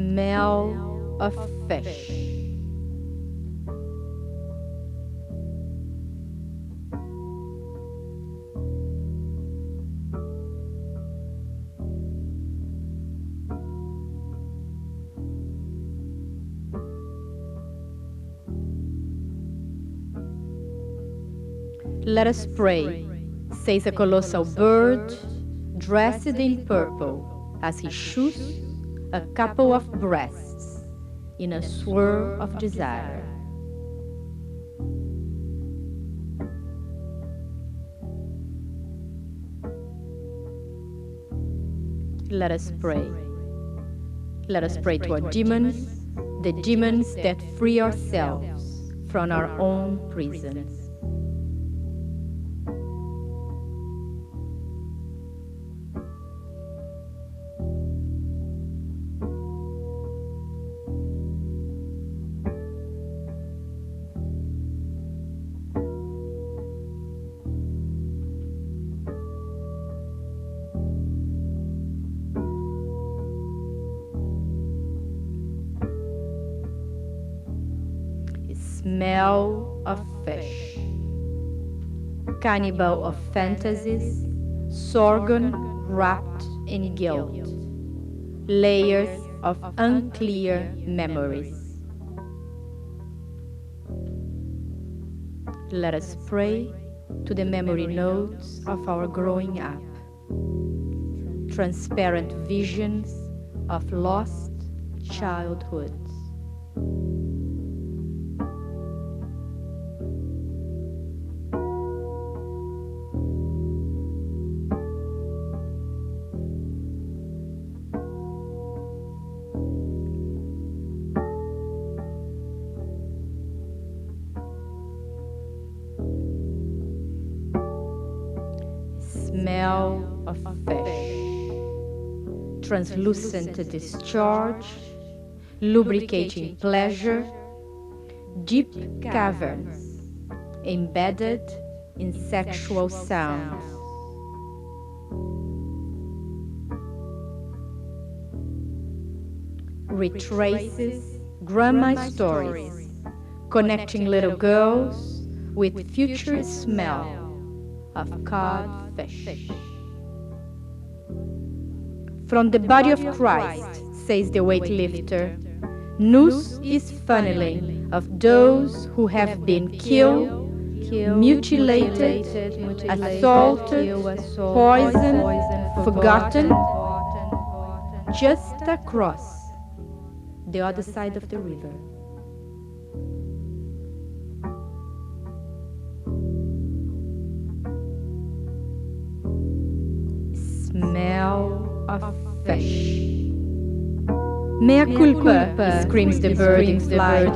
Smell of fish. Let us pray, says a colossal bird, dressed in purple, as he shoots a couple of breasts in a swirl of desire. Let us pray. Let us pray to our demons, the demons that free ourselves from our own prisons. Smell of fish. Cannibal of fantasies, sorghum wrapped in guilt, layers of unclear memories. Let us pray to the memory nodes of our growing up, transparent visions of lost childhoods. Smell of fish, translucent discharge, lubricating pleasure, deep caverns, embedded in sexual sounds. Retraces grandma stories, connecting little girls with future smell of codfish. From the body of Christ, says the weightlifter, noose is funneling of those who have been killed, mutilated, assaulted, poisoned, forgotten, just across the other side of the river. Smell of fish. Mea culpa, screams the bird in flight.